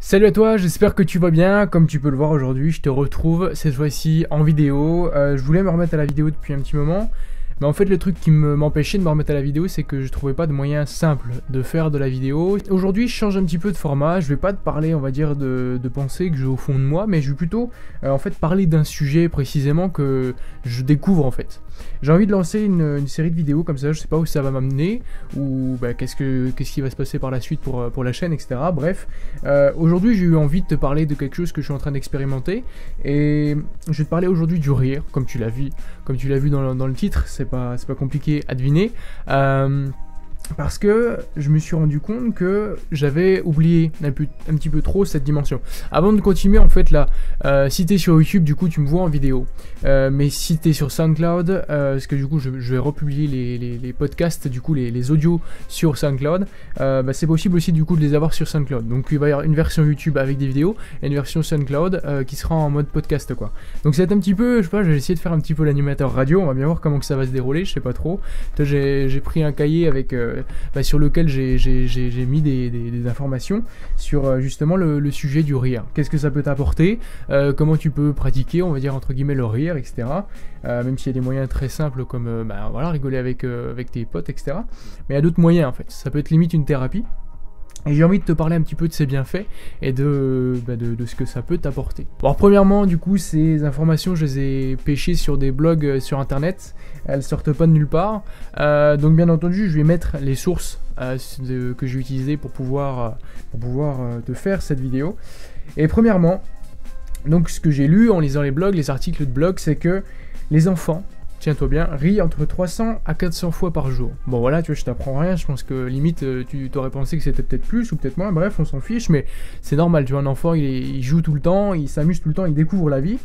Salut à toi, j'espère que tu vas bien. Comme tu peux le voir aujourd'hui, je te retrouve cette fois-ci en vidéo. Je voulais me remettre à la vidéo depuis un petit moment. Mais en fait, le truc qui m'empêchait de me remettre à la vidéo, c'est que je trouvais pas de moyen simple de faire de la vidéo. Aujourd'hui, je change un petit peu de format. Je vais pas te parler, on va dire, de pensées que j'ai au fond de moi, mais je vais plutôt, en fait, parler d'un sujet précisément que je découvre, en fait. J'ai envie de lancer une série de vidéos comme ça, je sais pas où ça va m'amener, ou bah, qu'est-ce qui va se passer par la suite pour la chaîne, etc. Bref, aujourd'hui j'ai eu envie de te parler de quelque chose que je suis en train d'expérimenter, et je vais te parler aujourd'hui du rire, comme tu l'as vu dans le titre, c'est pas compliqué à deviner. Parce que je me suis rendu compte que j'avais oublié un petit peu trop cette dimension. Avant de continuer, en fait, là, si t'es sur YouTube, du coup, tu me vois en vidéo. Mais si t'es sur SoundCloud, parce que du coup, je vais republier les podcasts, du coup, les audios sur SoundCloud, bah, c'est possible aussi, du coup, de les avoir sur SoundCloud. Donc, il va y avoir une version YouTube avec des vidéos et une version SoundCloud qui sera en mode podcast, quoi. Donc, c'est un petit peu, je sais pas, je vais essayer de faire un petit peu l'animateur radio. On va bien voir comment que ça va se dérouler, je sais pas trop. J'ai pris un cahier avec... sur lequel j'ai mis des informations sur justement le sujet du rire. Qu'est-ce que ça peut t'apporter, comment tu peux pratiquer, on va dire entre guillemets, le rire, etc. Même s'il y a des moyens très simples comme voilà, rigoler avec tes potes, etc. Mais il y a d'autres moyens en fait. Ça peut être limite une thérapie. Et j'ai envie de te parler un petit peu de ses bienfaits et de ce que ça peut t'apporter. Bon, alors, premièrement, du coup, ces informations, je les ai pêchées sur des blogs sur internet. Elles sortent pas de nulle part. Donc, bien entendu, je vais mettre les sources que j'ai utilisées pour pouvoir te faire cette vidéo. Et premièrement, donc, ce que j'ai lu en lisant les blogs, les articles de blog, c'est que les enfants, tiens-toi bien, rit entre 300 à 400 fois par jour. Bon voilà, tu vois, je t'apprends rien, je pense que limite, tu t'aurais pensé que c'était peut-être plus ou peut-être moins, bref, on s'en fiche, mais c'est normal, tu vois, un enfant, il joue tout le temps, il s'amuse tout le temps, il découvre la vie,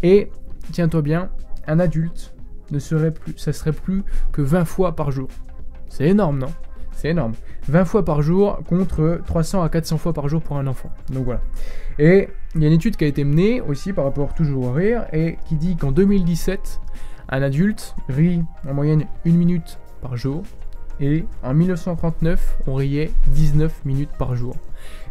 et, tiens-toi bien, un adulte ça serait plus que 20 fois par jour. C'est énorme, non ? C'est énorme. 20 fois par jour contre 300 à 400 fois par jour pour un enfant. Donc voilà. Et il y a une étude qui a été menée aussi par rapport toujours au rire, et qui dit qu'en 2017, un adulte rit en moyenne 1 minute par jour, et en 1939, on riait 19 minutes par jour.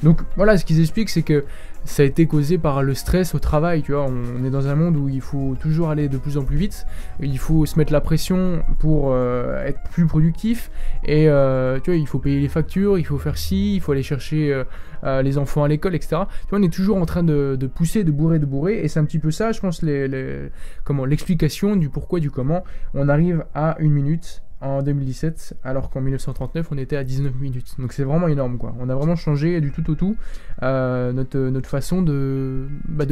Donc voilà, ce qu'ils expliquent, c'est que ça a été causé par le stress au travail, tu vois, on est dans un monde où il faut toujours aller de plus en plus vite, il faut se mettre la pression pour être plus productif, et tu vois, il faut payer les factures, il faut faire ci, il faut aller chercher les enfants à l'école, etc. Tu vois, on est toujours en train de pousser, de bourrer, et c'est un petit peu ça, je pense, l'explication du pourquoi, du comment, on arrive à 1 minute en 2017, alors qu'en 1939 on était à 19 minutes. Donc c'est vraiment énorme, quoi. On a vraiment changé du tout au tout notre façon de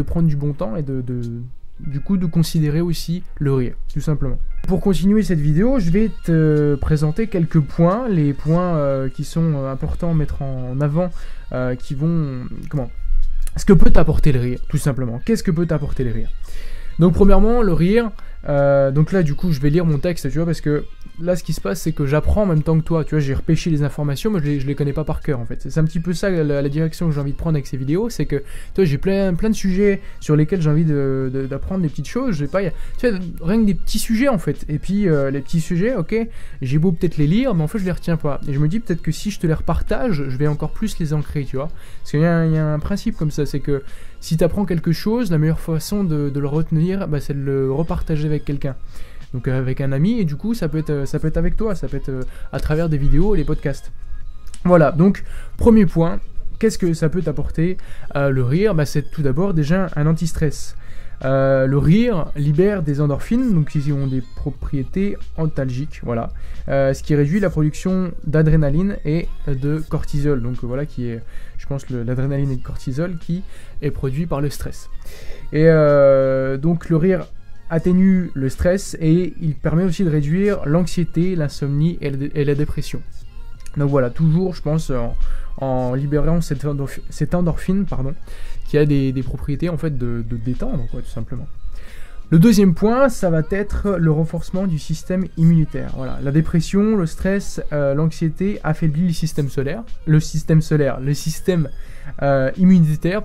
prendre du bon temps et du coup de considérer aussi le rire, tout simplement. Pour continuer cette vidéo, je vais te présenter quelques points, les points qui sont importants à mettre en avant, qui vont... Ce que peut t'apporter le rire, tout simplement. Qu'est-ce que peut t'apporter le rire ? Donc premièrement, le rire, donc là du coup je vais lire mon texte, tu vois, parce que là ce qui se passe c'est que j'apprends en même temps que toi, tu vois, j'ai repêché les informations, mais je les connais pas par cœur en fait. C'est un petit peu ça la direction que j'ai envie de prendre avec ces vidéos, c'est que tu vois, j'ai plein de sujets sur lesquels j'ai envie d'apprendre des petites choses, j'ai pas, tu vois, rien que des petits sujets en fait, et puis les petits sujets, ok, j'ai beau peut-être les lire, mais en fait je les retiens pas, et je me dis peut-être que si je te les repartage, je vais encore plus les ancrer, tu vois, parce qu'il y a un principe comme ça, c'est que si tu apprends quelque chose, la meilleure façon de le retenir, c'est de le repartager avec quelqu'un. Donc avec un ami, et du coup ça peut être avec toi, ça peut être à travers des vidéos et les podcasts. Voilà, donc premier point, qu'est-ce que ça peut t'apporter le rire ? C'est tout d'abord déjà un anti-stress. Le rire libère des endorphines, donc ils ont des propriétés antalgiques, voilà, ce qui réduit la production d'adrénaline et de cortisol, donc voilà, qui est, je pense, l'adrénaline et le cortisol qui est produit par le stress. Et donc le rire atténue le stress et il permet aussi de réduire l'anxiété, l'insomnie et la dépression. Donc voilà, toujours, je pense, en libérant cette endorphine, qui a des propriétés en fait de détendre, quoi, tout simplement. Le deuxième point, ça va être le renforcement du système immunitaire. Voilà, la dépression, le stress, l'anxiété affaiblit le système immunitaire,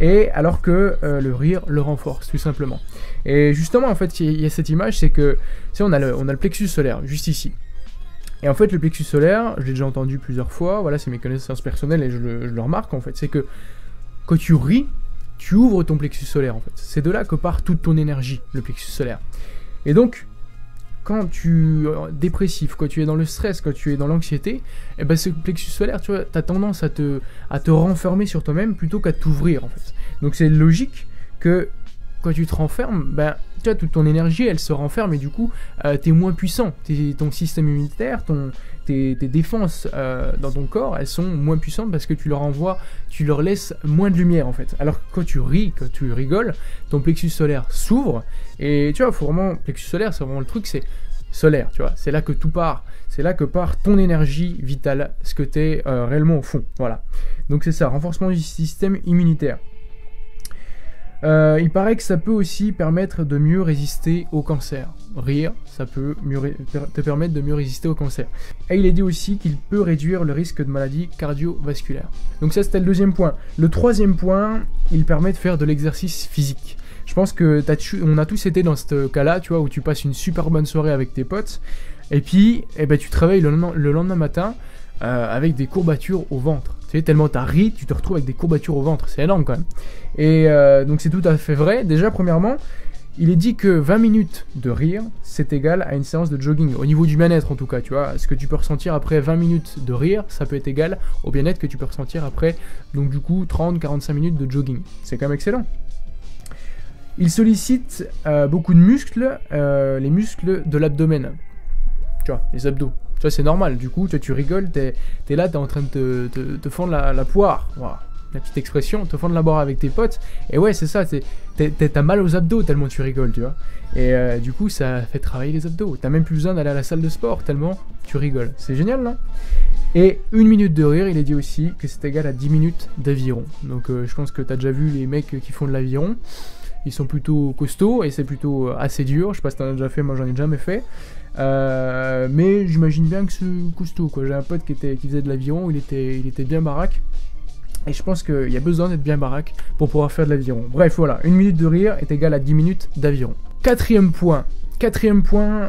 et alors que le rire le renforce, tout simplement. Et justement, en fait, il y a cette image, c'est que, tu sais, on a le plexus solaire, juste ici. Et en fait, le plexus solaire, je l'ai déjà entendu plusieurs fois, voilà, c'est mes connaissances personnelles et je le remarque, en fait, c'est que quand tu ris, tu ouvres ton plexus solaire en fait. C'est de là que part toute ton énergie, le plexus solaire. Et donc, quand tu es dépressif, quand tu es dans le stress, quand tu es dans l'anxiété, eh ben ce plexus solaire, tu vois, tu as tendance à te renfermer sur toi-même plutôt qu'à t'ouvrir en fait. Donc c'est logique que quand tu te renfermes, ben, tu vois, toute ton énergie, elle se renferme et du coup, tu es moins puissant. Ton système immunitaire, tes défenses dans ton corps, elles sont moins puissantes parce que tu leur laisses moins de lumière en fait. Alors que quand tu ris, quand tu rigoles, ton plexus solaire s'ouvre et tu vois, faut vraiment, plexus solaire, c'est vraiment le truc, c'est solaire, tu vois. C'est là que tout part. C'est là que part ton énergie vitale, ce que tu es réellement au fond. Voilà. Donc c'est ça, renforcement du système immunitaire. Il paraît que ça peut aussi permettre de mieux résister au cancer. Rire, ça peut te permettre de mieux résister au cancer. Et il est dit aussi qu'il peut réduire le risque de maladies cardiovasculaires. Donc ça, c'était le deuxième point. Le troisième point, il permet de faire de l'exercice physique. Je pense que on a tous été dans ce cas-là, tu vois, où tu passes une super bonne soirée avec tes potes, et puis eh ben, tu te réveilles le lendemain matin avec des courbatures au ventre. Tu sais, tellement t'as ri, tu te retrouves avec des courbatures au ventre, c'est énorme quand même. Et donc c'est tout à fait vrai. Déjà, premièrement, il est dit que 20 minutes de rire, c'est égal à une séance de jogging. Au niveau du bien-être en tout cas, tu vois. Ce que tu peux ressentir après 20 minutes de rire, ça peut être égal au bien-être que tu peux ressentir après, donc du coup, 30-45 minutes de jogging. C'est quand même excellent. Il sollicite beaucoup de muscles, les muscles de l'abdomen. Tu vois, les abdos. Tu vois, c'est normal, du coup, tu rigoles, t'es là, t'es en train de te fendre la poire. Voilà. La petite expression, te fendre la poire avec tes potes. Et ouais, c'est ça, t'as mal aux abdos tellement tu rigoles, tu vois. Et du coup, ça fait travailler les abdos. T'as même plus besoin d'aller à la salle de sport tellement tu rigoles. C'est génial, non? Et 1 minute de rire, il est dit aussi que c'est égal à 10 minutes d'aviron. Donc je pense que t'as déjà vu les mecs qui font de l'aviron. Ils sont plutôt costauds et c'est plutôt assez dur. Je sais pas si t'en as déjà fait, moi j'en ai jamais fait. Mais j'imagine bien que c'est costaud, quoi. J'ai un pote qui faisait de l'aviron, il était bien baraque. Et je pense qu'il y a besoin d'être bien baraque pour pouvoir faire de l'aviron. Bref, voilà, 1 minute de rire est égale à 10 minutes d'aviron. Quatrième point,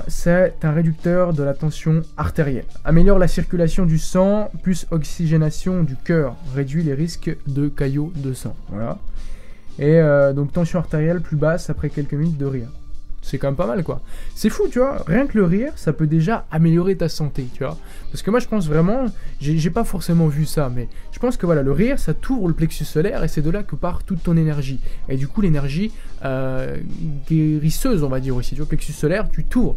c'est un réducteur de la tension artérielle. Améliore la circulation du sang, plus oxygénation du cœur. Réduit les risques de caillots de sang. Voilà. Et donc tension artérielle plus basse après quelques minutes de rire. C'est quand même pas mal, quoi. C'est fou, tu vois, rien que le rire, ça peut déjà améliorer ta santé, tu vois. Parce que moi, je pense vraiment, j'ai pas forcément vu ça, mais je pense que voilà, le rire, ça t'ouvre le plexus solaire et c'est de là que part toute ton énergie. Et du coup, l'énergie guérisseuse, on va dire aussi, tu vois, plexus solaire, tu t'ouvres.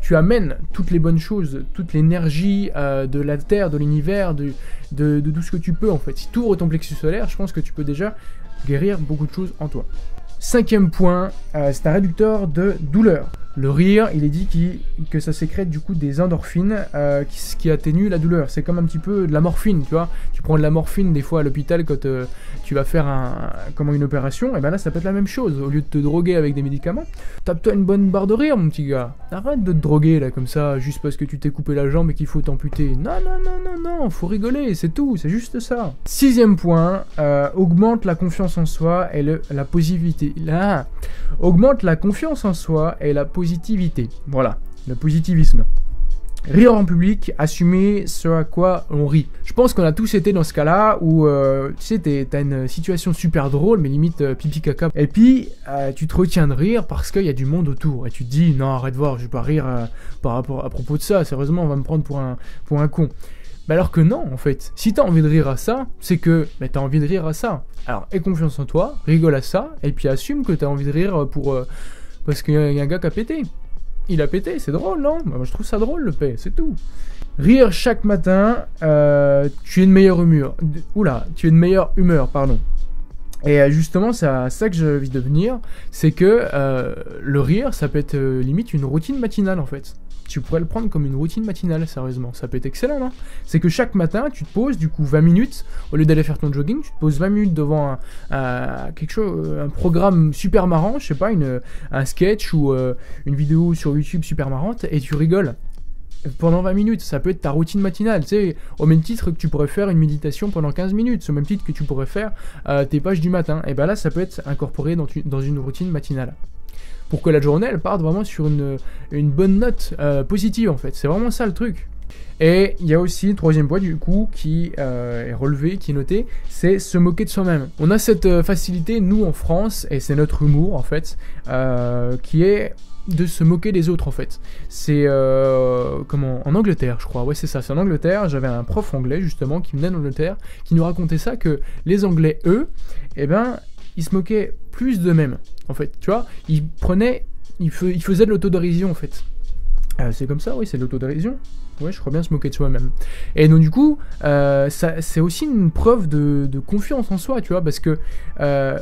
Tu amènes toutes les bonnes choses, toute l'énergie de la Terre, de l'univers, de tout ce que tu peux, en fait. Si tu ouvres ton plexus solaire, je pense que tu peux déjà guérir beaucoup de choses en toi. Cinquième point, c'est un réducteur de douleur. Le rire, il est dit que ça sécrète du coup des endorphines qui atténuent la douleur. C'est comme un petit peu de la morphine, tu vois. Tu prends de la morphine des fois à l'hôpital quand tu vas faire une opération, et ben là ça peut être la même chose. Au lieu de te droguer avec des médicaments, tape-toi une bonne barre de rire, mon petit gars. Arrête de te droguer là comme ça, juste parce que tu t'es coupé la jambe et qu'il faut t'amputer. Non, faut rigoler, c'est tout, c'est juste ça. Sixième point, augmente la confiance en soi et la positivité. Là, augmente la confiance en soi et la positivité. Voilà, le positivisme. Rire en public, assumer ce à quoi on rit. Je pense qu'on a tous été dans ce cas-là où, tu sais, t'as une situation super drôle, mais limite pipi caca. Et puis, tu te retiens de rire parce qu'il y a du monde autour. Et tu te dis, non, arrête de voir, je vais pas rire à propos de ça. Sérieusement, on va me prendre pour un con. Mais alors que non, en fait. Si t'as envie de rire à ça, c'est que t'as envie de rire à ça. Alors, aie confiance en toi, rigole à ça, et puis assume que t'as envie de rire parce qu'il y a un gars qui a pété. Il a pété, c'est drôle, non? Moi, je trouve ça drôle, le paix, c'est tout. Rire chaque matin, tu es de meilleure humeur. Tu es de meilleure humeur, pardon. Et justement, c'est à ça que je vis de venir, c'est que le rire, ça peut être limite une routine matinale, en fait. Tu pourrais le prendre comme une routine matinale, sérieusement. Ça peut être excellent, non? C'est que chaque matin, tu te poses, du coup, 20 minutes, au lieu d'aller faire ton jogging, tu te poses 20 minutes devant quelque chose, un programme super marrant, je sais pas, un sketch ou une vidéo sur YouTube super marrante, et tu rigoles. Pendant 20 minutes, ça peut être ta routine matinale, tu sais, au même titre que tu pourrais faire une méditation pendant 15 minutes, au même titre que tu pourrais faire tes pages du matin. Et ben là, ça peut être incorporé dans une routine matinale. Pour que la journée, elle parte vraiment sur une bonne note positive, en fait. C'est vraiment ça le truc. Et il y a aussi le troisième point du coup qui est relevé, qui est noté, c'est se moquer de soi-même. On a cette facilité, nous en France, et c'est notre humour en fait, qui est de se moquer des autres en fait. C'est en Angleterre je crois, ouais c'est ça, c'est en Angleterre, j'avais un prof anglais justement qui venait d'Angleterre, qui nous racontait ça, que les Anglais eux, eh ben, ils se moquaient plus d'eux-mêmes en fait, tu vois, ils faisaient de l'autodérision en fait. C'est comme ça, oui, c'est de l'autodérision. Ouais, je crois bien se moquer de soi-même. Et donc du coup, c'est aussi une preuve de confiance en soi, tu vois, parce que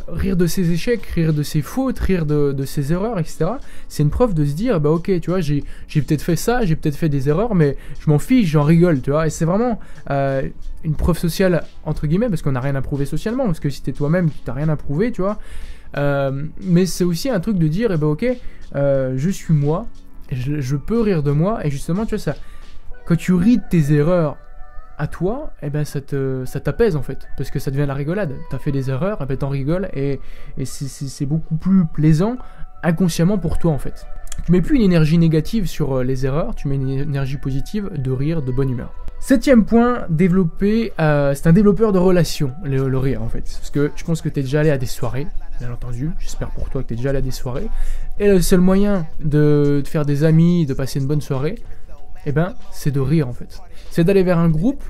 rire de ses échecs, rire de ses fautes, rire de ses erreurs, etc., c'est une preuve de se dire, bah ok, tu vois, j'ai peut-être fait ça, j'ai peut-être fait des erreurs, mais je m'en fiche, j'en rigole, tu vois, et c'est vraiment une preuve sociale, entre guillemets, parce qu'on n'a rien à prouver socialement, parce que si t'es toi-même, tu n'as rien à prouver, tu vois, mais c'est aussi un truc de dire, eh ben ok, je suis moi, je peux rire de moi, et justement, tu vois, ça... Quand tu ris de tes erreurs à toi, eh ben ça t'apaise en fait, parce que ça devient la rigolade. T'as fait des erreurs, eh ben t'en rigoles, et c'est beaucoup plus plaisant inconsciemment pour toi en fait. Tu mets plus une énergie négative sur les erreurs, tu mets une énergie positive de rire, de bonne humeur. Septième point, développer, c'est un développeur de relations, le rire en fait. Parce que je pense que t'es déjà allé à des soirées, bien entendu, j'espère pour toi que t'es déjà allé à des soirées, et le seul moyen de te faire des amis, de passer une bonne soirée, eh ben, c'est de rire en fait. C'est d'aller vers un groupe,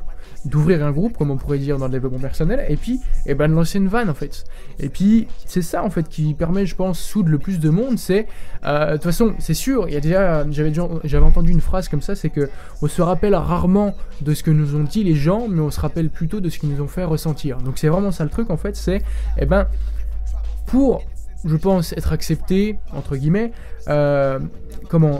d'ouvrir un groupe, comme on pourrait dire dans le développement personnel, et puis, eh ben, de lancer une vanne en fait. Et puis, c'est ça en fait qui permet, je pense, soude le plus de monde, c'est, de toute façon, c'est sûr, il y a déjà, j'avais entendu une phrase comme ça, c'est que on se rappelle rarement de ce que nous ont dit les gens, mais on se rappelle plutôt de ce qu'ils nous ont fait ressentir. Donc c'est vraiment ça le truc en fait, c'est, eh ben, pour... je pense être accepté, entre guillemets,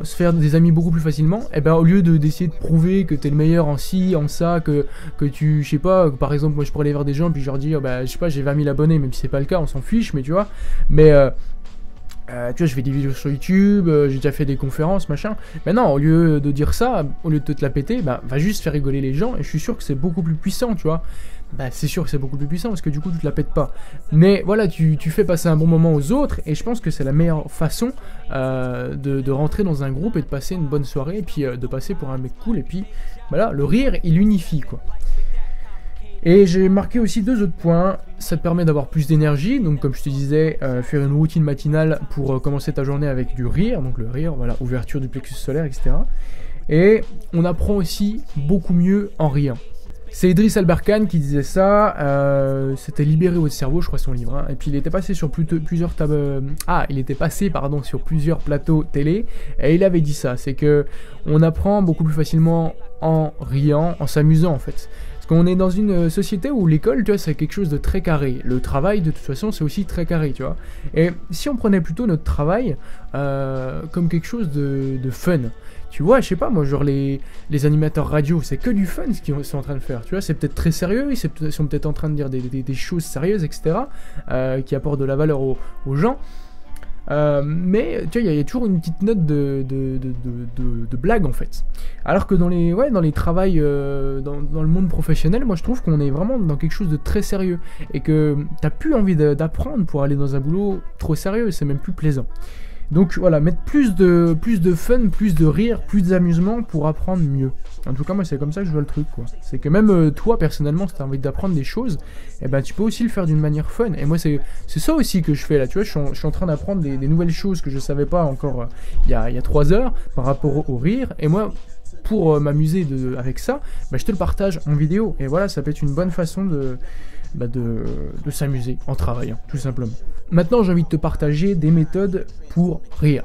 se faire des amis beaucoup plus facilement, et ben au lieu d'essayer de prouver que t'es le meilleur en ci, en ça, que tu, je sais pas, par exemple, moi je pourrais aller vers des gens puis je leur dire, bah je sais pas, j'ai 20 000 abonnés, même si c'est pas le cas, on s'en fiche, mais tu vois, mais tu vois, je fais des vidéos sur YouTube, j'ai déjà fait des conférences, machin. Mais non, au lieu de dire ça, au lieu de te la péter, bah, va juste faire rigoler les gens, et je suis sûr que c'est beaucoup plus puissant, tu vois. Bah, c'est sûr que c'est beaucoup plus puissant, parce que du coup, tu te la pètes pas. Mais voilà, tu fais passer un bon moment aux autres, et je pense que c'est la meilleure façon de rentrer dans un groupe et de passer une bonne soirée, et puis de passer pour un mec cool, et puis voilà, le rire, il unifie, quoi. Et j'ai marqué aussi deux autres points. Ça te permet d'avoir plus d'énergie, donc comme je te disais, faire une routine matinale pour commencer ta journée avec du rire, donc le rire, voilà, ouverture du plexus solaire, etc. Et on apprend aussi beaucoup mieux en riant. C'est Idriss Alberkane qui disait ça, c'était Libérer votre cerveau, je crois son livre, hein. Et puis il était passé sur plusieurs sur plusieurs plateaux télé, et il avait dit ça, c'est que on apprend beaucoup plus facilement en riant, en s'amusant en fait. Parce qu'on est dans une société où l'école, tu vois, c'est quelque chose de très carré. Le travail, de toute façon, c'est aussi très carré, tu vois. Et si on prenait plutôt notre travail comme quelque chose de fun, tu vois, je sais pas, moi, genre les animateurs radio, c'est que du fun ce qu'ils sont en train de faire, tu vois, c'est peut-être très sérieux, ils sont peut-être en train de dire des choses sérieuses, etc., qui apportent de la valeur aux gens. Mais tu vois, il y a toujours une petite note de blague en fait. Alors que dans les travails, dans le monde professionnel, moi je trouve qu'on est vraiment dans quelque chose de très sérieux. Et que t'as plus envie d'apprendre pour aller dans un boulot trop sérieux, c'est même plus plaisant. Donc voilà, mettre plus de fun, plus de rire, plus d'amusement pour apprendre mieux. En tout cas, moi, c'est comme ça que je vois le truc, quoi. C'est que même toi, personnellement, si t'as envie d'apprendre des choses, eh ben, tu peux aussi le faire d'une manière fun. Et moi, c'est ça aussi que je fais, là. Tu vois, je suis en train d'apprendre des nouvelles choses que je savais pas encore il y a 3 heures par rapport au rire. Et moi, pour m'amuser avec ça, bah, je te le partage en vidéo. Et voilà, ça peut être une bonne façon de s'amuser en travaillant, tout simplement. Maintenant, j'ai envie de te partager des méthodes pour rire.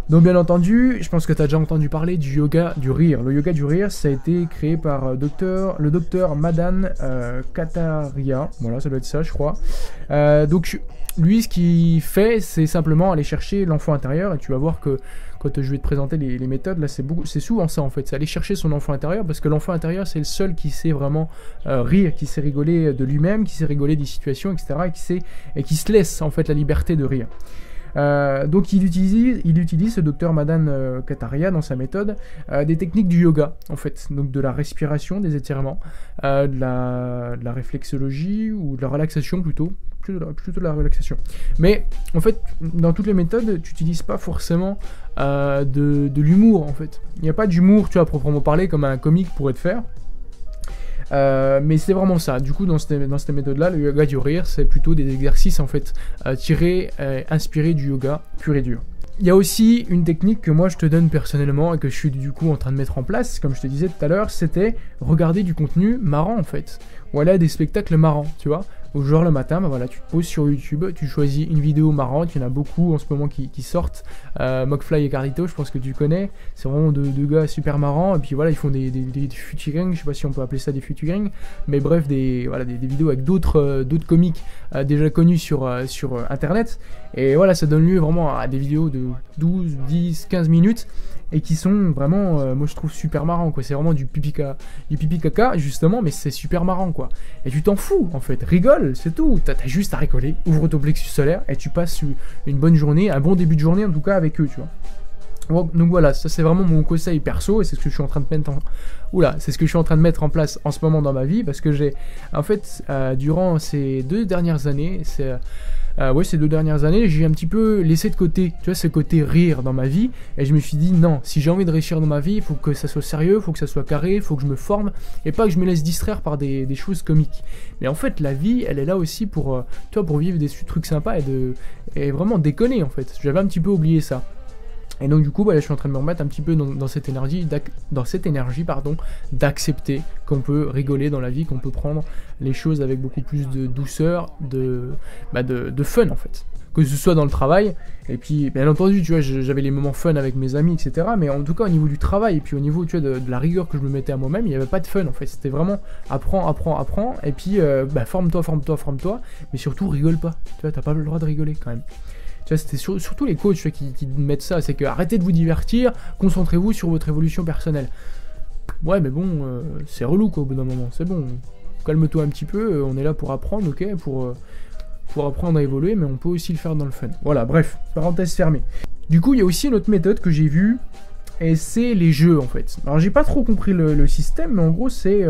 Donc bien entendu, je pense que tu as déjà entendu parler du yoga du rire. Le yoga du rire, ça a été créé par le docteur Madan Kataria. Voilà, ça doit être ça, je crois. Donc lui, ce qu'il fait, c'est simplement aller chercher l'enfant intérieur. Et tu vas voir que quand je vais te présenter les méthodes, là, c'est souvent ça en fait. C'est aller chercher son enfant intérieur, parce que l'enfant intérieur, c'est le seul qui sait vraiment rire, qui sait rigoler de lui-même, qui sait rigoler des situations, etc. Et qui se laisse en fait la liberté de rire. Donc il utilise ce docteur Madan Kataria dans sa méthode des techniques du yoga en fait, donc de la respiration, des étirements, de la réflexologie ou de la relaxation plutôt, plutôt de la relaxation. Mais en fait, dans toutes les méthodes, tu n'utilises pas forcément de l'humour en fait. Il n'y a pas d'humour, tu vois, à proprement parler, comme un comique pourrait te faire. Mais c'est vraiment ça. Du coup, dans cette méthode-là, le yoga du rire, c'est plutôt des exercices en fait tirés, inspirés du yoga pur et dur. Il y a aussi une technique que moi je te donne personnellement et que je suis du coup en train de mettre en place, comme je te disais tout à l'heure, c'était regarder du contenu marrant en fait. Ou aller à des spectacles marrants, tu vois. Au genre le matin, bah voilà, tu te poses sur YouTube, tu choisis une vidéo marrante, il y en a beaucoup en ce moment qui sortent. Mokfly et Carlito, je pense que tu connais, c'est vraiment deux gars super marrants, et puis voilà, ils font des featuring, je sais pas si on peut appeler ça des featuring, mais bref, des vidéos avec d'autres comiques déjà connus sur internet, et voilà, ça donne lieu vraiment à des vidéos de 12, 10, 15 minutes, et qui sont vraiment, moi je trouve super marrant quoi, c'est vraiment du pipi caca justement, mais c'est super marrant quoi, et tu t'en fous en fait, rigole, c'est tout, t'as juste à rigoler, ouvre ton plexus solaire, et tu passes une bonne journée, un bon début de journée en tout cas avec eux, tu vois. Donc voilà, ça c'est vraiment mon conseil perso, et c'est ce que je suis en train de mettre c'est ce que je suis en train de mettre en place en ce moment dans ma vie, parce que j'ai, en fait, durant ces 2 dernières années, ces 2 dernières années, j'ai un petit peu laissé de côté, tu vois, ce côté rire dans ma vie, et je me suis dit, non, si j'ai envie de réussir dans ma vie, il faut que ça soit sérieux, il faut que ça soit carré, il faut que je me forme, et pas que je me laisse distraire par des choses comiques. Mais en fait, la vie, elle est là aussi pour vivre des trucs sympas, et vraiment déconner, en fait. J'avais un petit peu oublié ça. Et donc du coup, je suis en train de me remettre un petit peu dans cette énergie, d'accepter qu'on peut rigoler dans la vie, qu'on peut prendre les choses avec beaucoup plus de douceur, de fun en fait. Que ce soit dans le travail, et puis bien entendu, tu vois, j'avais les moments fun avec mes amis, etc. Mais en tout cas au niveau du travail, et puis au niveau, tu vois, de la rigueur que je me mettais à moi-même, il n'y avait pas de fun en fait. C'était vraiment apprends, et puis forme-toi, mais surtout rigole pas. Tu vois, t'as pas le droit de rigoler quand même. Tu vois, c'était surtout les coachs qui mettent ça, c'est que arrêtez de vous divertir, concentrez-vous sur votre évolution personnelle. Ouais, mais bon, c'est relou quoi au bout d'un moment, c'est bon. Calme-toi un petit peu, on est là pour apprendre, ok, pour apprendre à évoluer, mais on peut aussi le faire dans le fun. Voilà, bref, parenthèse fermée. Du coup, il y a aussi une autre méthode que j'ai vue, et c'est les jeux en fait. Alors j'ai pas trop compris le système, mais en gros c'est...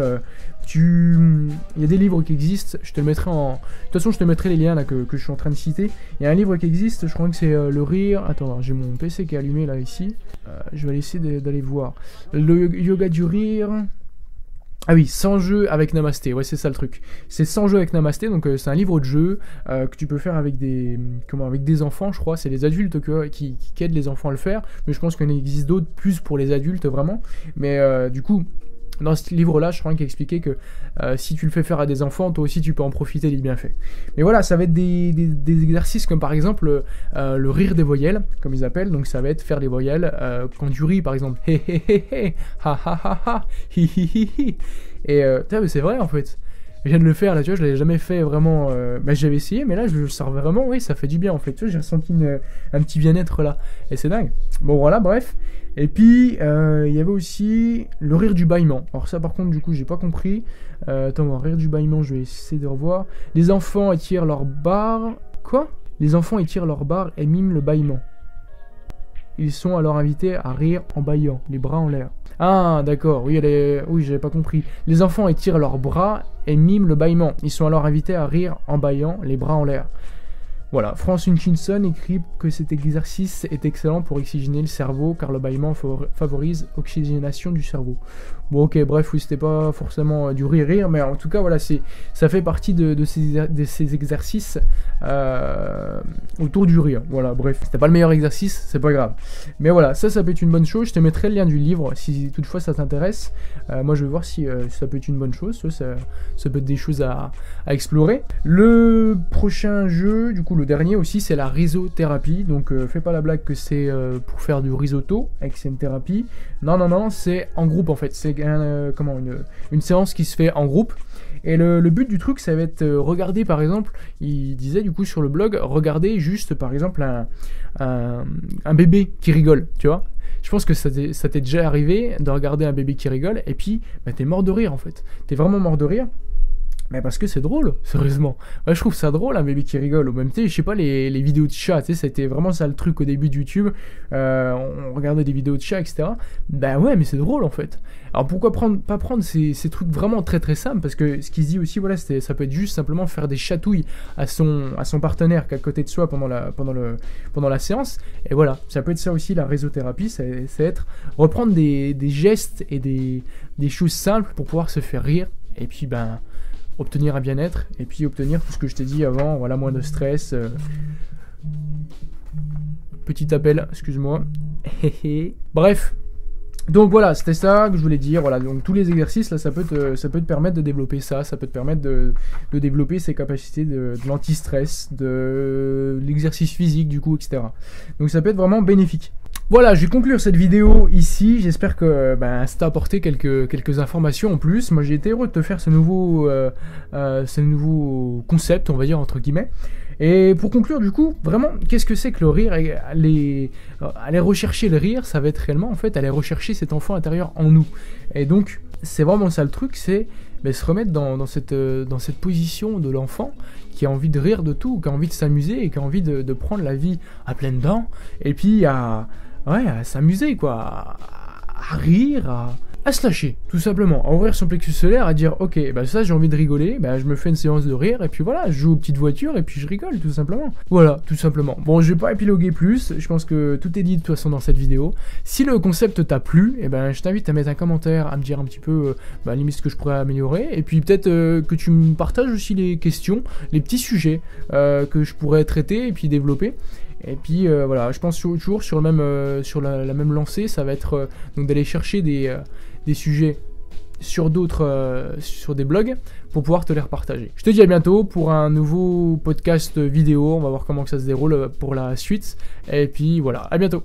il y a des livres qui existent, je te le mettrai en... De toute façon je te mettrai les liens là que je suis en train de citer. Il y a un livre qui existe, je crois que c'est Le Rire... Attends, j'ai mon PC qui est allumé là ici. Je vais essayer d'aller voir. Le yoga du rire... Ah oui, 100 jeux avec Namasté, ouais c'est ça le truc. C'est 100 jeux avec Namasté, donc c'est un livre de jeu que tu peux faire avec des enfants, je crois. C'est les adultes qui aident les enfants à le faire, mais je pense qu'il en existe d'autres plus pour les adultes vraiment. Mais du coup, dans ce livre-là, je crois qu'il expliquait que si tu le fais faire à des enfants, toi aussi tu peux en profiter des bienfaits. Mais voilà, ça va être des exercices comme par exemple le rire des voyelles, comme ils appellent. Donc ça va être faire les voyelles quand tu ris par exemple. Hé hé hé hé, ha ha ha ha, hi hi hi hi. Et mais c'est vrai en fait. Je viens de le faire là, tu vois, je l'avais jamais fait vraiment. J'avais essayé, mais là je le sens vraiment, oui, ça fait du bien en fait. Tu vois, j'ai ressenti un petit bien-être là. Et c'est dingue. Bon voilà, bref. Et puis, il y avait aussi le rire du bâillement. Alors ça par contre, du coup, j'ai pas compris. Attends, rire du bâillement, je vais essayer de revoir. Les enfants étirent leur barre... Quoi ? Les enfants étirent leur barre et miment le bâillement. Ils sont alors invités à rire en bâillant, les bras en l'air. Ah, d'accord, oui, j'avais pas compris. Les enfants étirent leurs bras et miment le bâillement. Ils sont alors invités à rire en bâillant, les bras en l'air. Voilà, France Hutchinson écrit que cet exercice est excellent pour oxygéner le cerveau car le bâillement favorise l'oxygénation du cerveau. Bon ok, bref, oui, c'était pas forcément du rire, mais en tout cas, voilà, ça fait partie de ces exercices autour du rire. Voilà, bref, c'était pas le meilleur exercice, c'est pas grave. Mais voilà, ça peut être une bonne chose. Je te mettrai le lien du livre si toutefois ça t'intéresse. Moi, je vais voir si ça peut être une bonne chose. Ça peut être des choses à explorer. Le prochain jeu, du coup, le dernier aussi, c'est la risothérapie. Donc, fais pas la blague que c'est pour faire du risotto et que c'est une thérapie. Non, c'est en groupe en fait. C'est une séance qui se fait en groupe. Et le but du truc, ça va être regarder par exemple, il disait du coup sur le blog, regarder juste par exemple un bébé qui rigole, tu vois. Je pense que ça t'est déjà arrivé de regarder un bébé qui rigole et puis t'es mort de rire en fait. T'es vraiment mort de rire. Mais parce que c'est drôle, sérieusement. Moi, je trouve ça drôle, un bébé qui rigole. Ou même, tu sais, je sais pas, les vidéos de chats, tu sais, c'était vraiment ça le truc au début de YouTube. On regardait des vidéos de chats, etc. Ben ouais, mais c'est drôle, en fait. Alors pourquoi pas prendre ces trucs vraiment très très simples? Parce que ce qui se dit aussi, voilà, ça peut être juste simplement faire des chatouilles à son partenaire qui est à côté de soi pendant la séance. Et voilà, ça peut être ça aussi, la réseauthérapie, c'est être reprendre des gestes et des choses simples pour pouvoir se faire rire. Et puis, ben, obtenir un bien-être, et puis obtenir tout ce que je t'ai dit avant, voilà, moins de stress. Petit appel, excuse-moi. Bref, donc voilà, c'était ça que je voulais dire. Voilà, donc tous les exercices, là, ça peut te permettre de développer ça peut te permettre de développer ces capacités de l'anti-stress, de l'exercice physique, du coup, etc. Donc ça peut être vraiment bénéfique. Voilà, je vais conclure cette vidéo ici. J'espère que ça t'a apporté quelques informations en plus. Moi, j'ai été heureux de te faire ce nouveau concept, on va dire, entre guillemets. Et pour conclure, du coup, vraiment, qu'est-ce que c'est que le rire? Aller rechercher le rire, ça va être réellement, en fait, aller rechercher cet enfant intérieur en nous. Et donc, c'est vraiment ça le truc, c'est se remettre dans cette position de l'enfant qui a envie de rire de tout, qui a envie de s'amuser et qui a envie de prendre la vie à pleines dents. Et puis, à s'amuser, quoi, à rire, à se lâcher, tout simplement, à ouvrir son plexus solaire, à dire ok, ça j'ai envie de rigoler, je me fais une séance de rire, et puis voilà, je joue aux petites voitures, et puis je rigole, tout simplement. Voilà, tout simplement. Bon, je vais pas épiloguer plus, je pense que tout est dit de toute façon dans cette vidéo. Si le concept t'a plu, je t'invite à mettre un commentaire, à me dire un petit peu, limite ce que je pourrais améliorer, et puis peut-être que tu me partages aussi les questions, les petits sujets que je pourrais traiter, et puis développer. Et puis voilà, je pense toujours sur la même lancée, ça va être donc d'aller chercher des sujets sur des blogs pour pouvoir te les repartager. Je te dis à bientôt pour un nouveau podcast vidéo, on va voir comment que ça se déroule pour la suite. Et puis voilà, à bientôt.